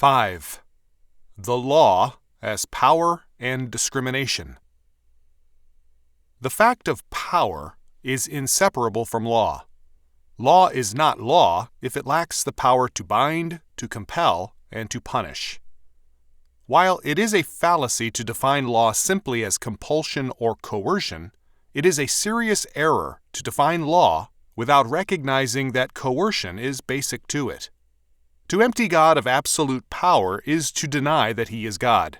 5. The law as power and discrimination. The fact of power is inseparable from law. Law is not law if it lacks the power to bind, to compel, and to punish. While it is a fallacy to define law simply as compulsion or coercion, it is a serious error to define law without recognizing that coercion is basic to it. To empty God of absolute power is to deny that He is God.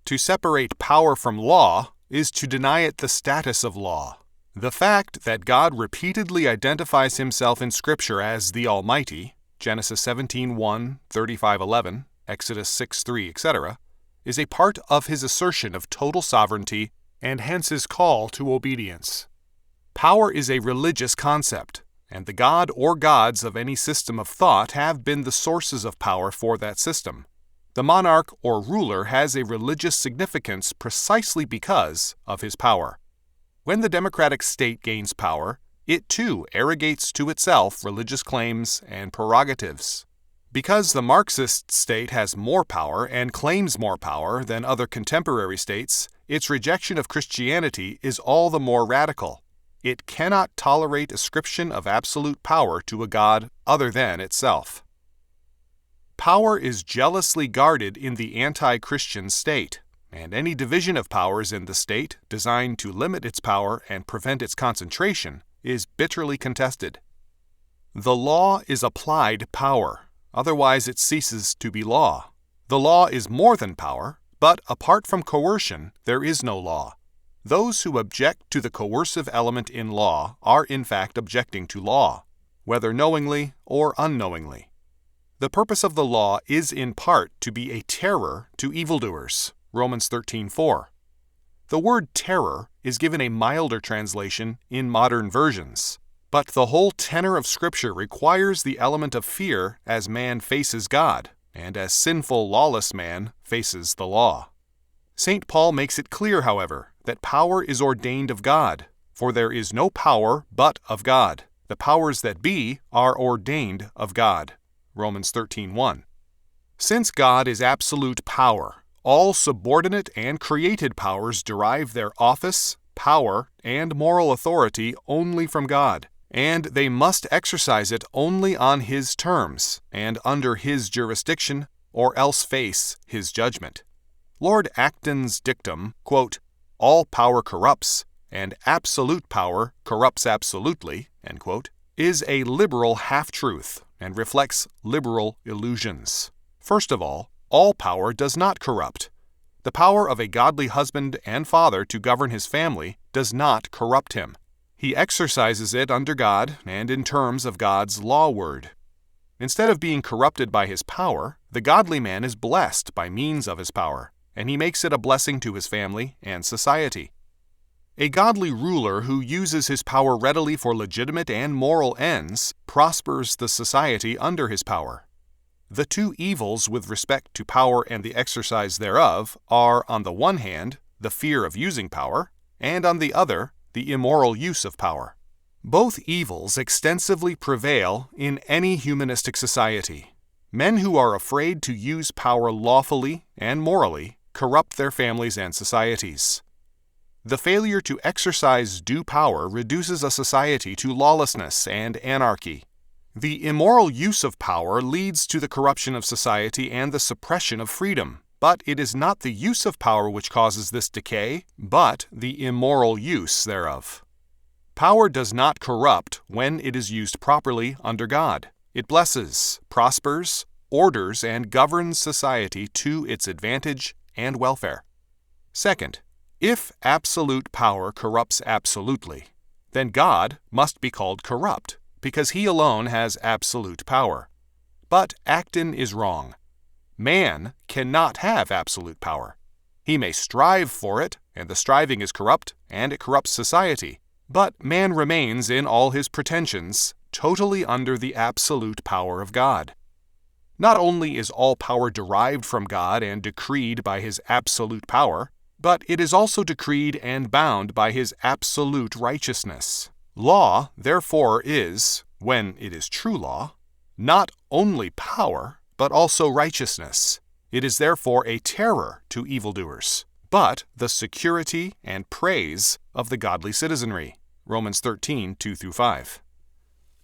To separate power from law is to deny it the status of law. The fact that God repeatedly identifies Himself in Scripture as the Almighty, Genesis 17:1, 35:11, Exodus 6:3, etc., is a part of His assertion of total sovereignty and hence His call to obedience. Power is a religious concept, and the God or gods of any system of thought have been the sources of power for that system. The monarch or ruler has a religious significance precisely because of his power. When the democratic state gains power, it too arrogates to itself religious claims and prerogatives. Because the Marxist state has more power and claims more power than other contemporary states, its rejection of Christianity is all the more radical. It cannot tolerate ascription of absolute power to a God other than itself. Power is jealously guarded in the anti-Christian state, and any division of powers in the state designed to limit its power and prevent its concentration is bitterly contested. The law is applied power, otherwise it ceases to be law. The law is more than power, but apart from coercion, there is no law. Those who object to the coercive element in law are in fact objecting to law, whether knowingly or unknowingly. The purpose of the law is in part to be a terror to evildoers, Romans 13:4. The word terror is given a milder translation in modern versions, but the whole tenor of Scripture requires the element of fear as man faces God, and as sinful, lawless man faces the law. St. Paul makes it clear, however, that power is ordained of God, for there is no power but of God. The powers that be are ordained of God. Romans 13:1. Since God is absolute power, all subordinate and created powers derive their office, power, and moral authority only from God, and they must exercise it only on His terms and under His jurisdiction, or else face His judgment. Lord Acton's dictum, quote, "All power corrupts, and absolute power corrupts absolutely," end quote, is a liberal half-truth and reflects liberal illusions. First of all power does not corrupt. The power of a godly husband and father to govern his family does not corrupt him. He exercises it under God and in terms of God's law word. Instead of being corrupted by his power, the godly man is blessed by means of his power, and he makes it a blessing to his family and society. A godly ruler who uses his power readily for legitimate and moral ends prospers the society under his power. The two evils with respect to power and the exercise thereof are, on the one hand, the fear of using power, and on the other, the immoral use of power. Both evils extensively prevail in any humanistic society. Men who are afraid to use power lawfully and morally corrupt their families and societies. The failure to exercise due power reduces a society to lawlessness and anarchy. The immoral use of power leads to the corruption of society and the suppression of freedom, but it is not the use of power which causes this decay, but the immoral use thereof. Power does not corrupt when it is used properly under God. It blesses, prospers, orders, and governs society to its advantage and welfare. Second, if absolute power corrupts absolutely, then God must be called corrupt, because He alone has absolute power. But Acton is wrong. Man cannot have absolute power. He may strive for it, and the striving is corrupt, and it corrupts society. But man remains in all his pretensions totally under the absolute power of God. Not only is all power derived from God and decreed by His absolute power, but it is also decreed and bound by His absolute righteousness. Law, therefore, is, when it is true law, not only power, but also righteousness. It is therefore a terror to evildoers, but the security and praise of the godly citizenry. Romans 13, 2-5.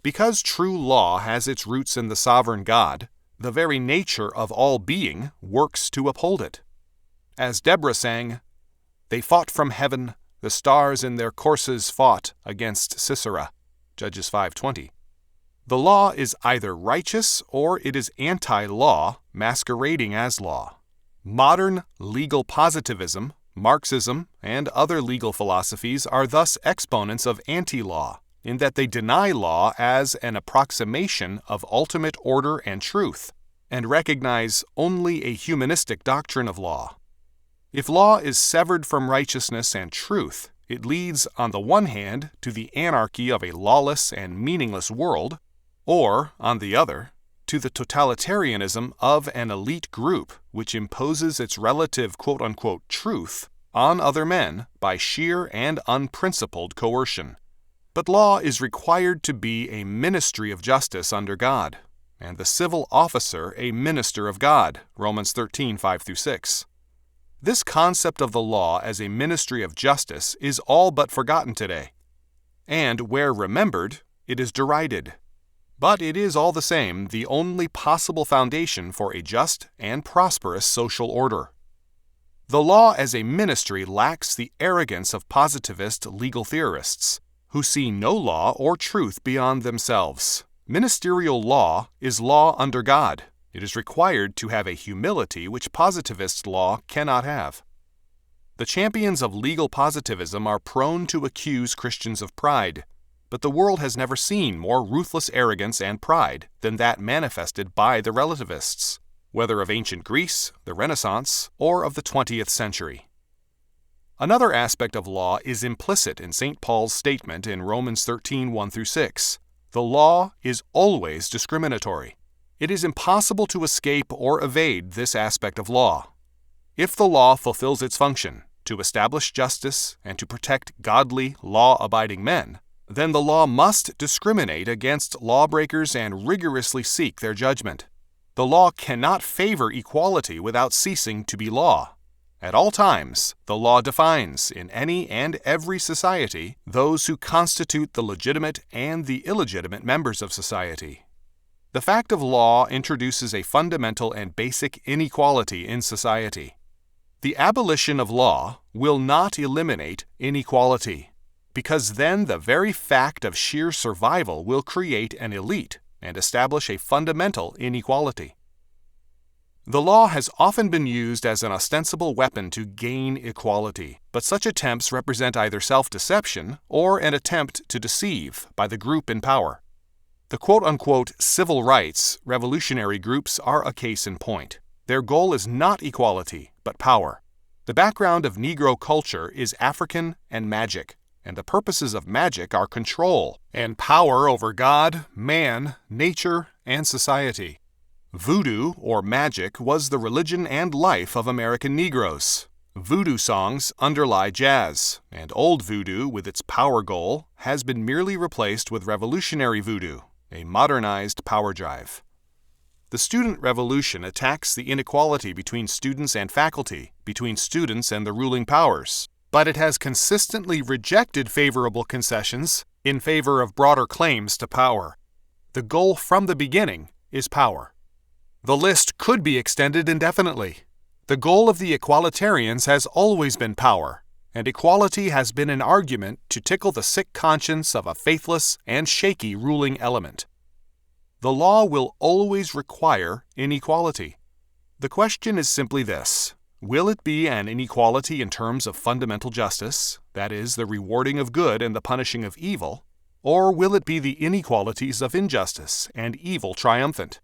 Because true law has its roots in the sovereign God, the very nature of all being works to uphold it. As Deborah sang, "They fought from heaven, the stars in their courses fought against Sisera." Judges 5:20. The law is either righteous or it is anti-law, masquerading as law. Modern legal positivism, Marxism, and other legal philosophies are thus exponents of anti-law, in that they deny law as an approximation of ultimate order and truth, and recognize only a humanistic doctrine of law. If law is severed from righteousness and truth, it leads, on the one hand, to the anarchy of a lawless and meaningless world, or, on the other, to the totalitarianism of an elite group which imposes its relative quote-unquote truth on other men by sheer and unprincipled coercion. But law is required to be a ministry of justice under God, and the civil officer a minister of God, Romans 13, 5-6. This concept of the law as a ministry of justice is all but forgotten today, and where remembered, it is derided. But it is all the same the only possible foundation for a just and prosperous social order. The law as a ministry lacks the arrogance of positivist legal theorists, who see no law or truth beyond themselves. Ministerial law is law under God. It is required to have a humility which positivist law cannot have. The champions of legal positivism are prone to accuse Christians of pride, but the world has never seen more ruthless arrogance and pride than that manifested by the relativists, whether of ancient Greece, the Renaissance, or of the 20th century. Another aspect of law is implicit in St. Paul's statement in Romans 13, 1-6. The law is always discriminatory. It is impossible to escape or evade this aspect of law. If the law fulfills its function, to establish justice and to protect godly, law-abiding men, then the law must discriminate against lawbreakers and rigorously seek their judgment. The law cannot favor equality without ceasing to be law. At all times, the law defines, in any and every society, those who constitute the legitimate and the illegitimate members of society. The fact of law introduces a fundamental and basic inequality in society. The abolition of law will not eliminate inequality, because then the very fact of sheer survival will create an elite and establish a fundamental inequality. The law has often been used as an ostensible weapon to gain equality, but such attempts represent either self-deception or an attempt to deceive by the group in power. The quote-unquote civil rights revolutionary groups are a case in point. Their goal is not equality, but power. The background of Negro culture is African and magic, and the purposes of magic are control and power over God, man, nature, and society. Voodoo, or magic, was the religion and life of American Negroes. Voodoo songs underlie jazz, and old voodoo, with its power goal, has been merely replaced with revolutionary voodoo, a modernized power drive. The student revolution attacks the inequality between students and faculty, between students and the ruling powers, but it has consistently rejected favorable concessions in favor of broader claims to power. The goal from the beginning is power. The list could be extended indefinitely. The goal of the equalitarians has always been power, and equality has been an argument to tickle the sick conscience of a faithless and shaky ruling element. The law will always require inequality. The question is simply this: will it be an inequality in terms of fundamental justice, that is, the rewarding of good and the punishing of evil, or will it be the inequalities of injustice and evil triumphant?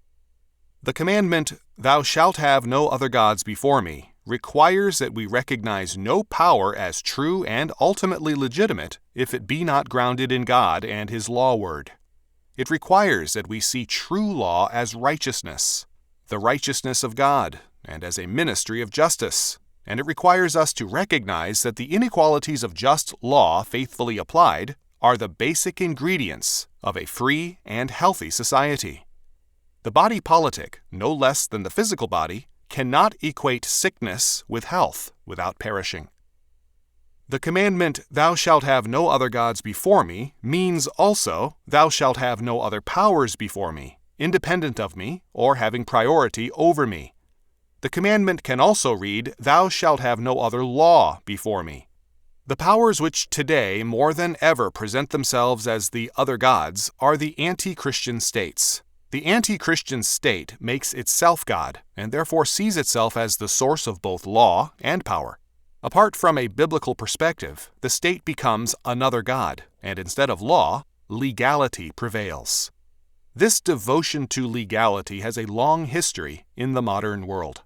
The commandment, "Thou shalt have no other gods before me," requires that we recognize no power as true and ultimately legitimate if it be not grounded in God and His law word. It requires that we see true law as righteousness, the righteousness of God, and as a ministry of justice, and it requires us to recognize that the inequalities of just law faithfully applied are the basic ingredients of a free and healthy society. The body politic, no less than the physical body, cannot equate sickness with health without perishing. The commandment, "Thou shalt have no other gods before me," means also, "Thou shalt have no other powers before me, independent of me, or having priority over me." The commandment can also read, "Thou shalt have no other law before me." The powers which today more than ever present themselves as the other gods are the anti-Christian states. The anti-Christian state makes itself God, and therefore sees itself as the source of both law and power. Apart from a biblical perspective, the state becomes another god, and instead of law, legality prevails. This devotion to legality has a long history in the modern world.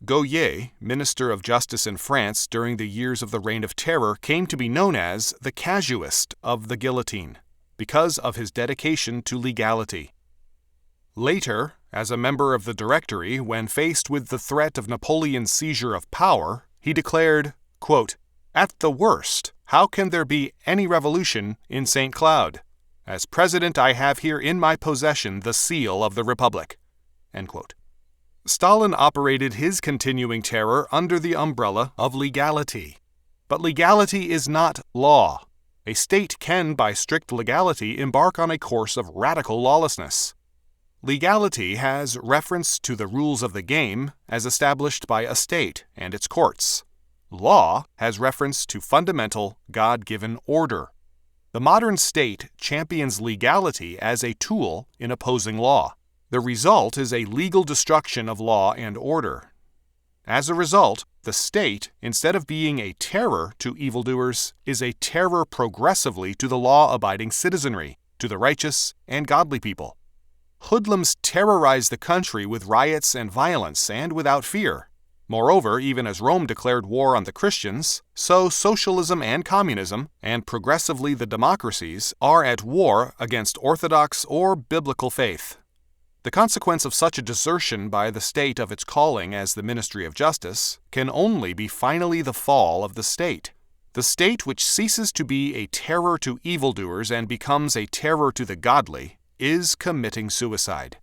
Goyer, Minister of Justice in France during the years of the Reign of Terror, came to be known as the casuist of the guillotine, because of his dedication to legality. Later, as a member of the Directory, when faced with the threat of Napoleon's seizure of power, he declared, quote, "At the worst, how can there be any revolution in St. Cloud? As president, I have here in my possession the seal of the Republic." End quote. Stalin operated his continuing terror under the umbrella of legality. But legality is not law. A state can, by strict legality, embark on a course of radical lawlessness. Legality has reference to the rules of the game as established by a state and its courts. Law has reference to fundamental, God-given order. The modern state champions legality as a tool in opposing law. The result is a legal destruction of law and order. As a result, the state, instead of being a terror to evildoers, is a terror progressively to the law-abiding citizenry, to the righteous and godly people. Hoodlums terrorize the country with riots and violence and without fear. Moreover, even as Rome declared war on the Christians, so socialism and communism, and progressively the democracies, are at war against orthodox or biblical faith. The consequence of such a desertion by the state of its calling as the ministry of justice can only be finally the fall of the state. The state which ceases to be a terror to evildoers and becomes a terror to the godly is committing suicide.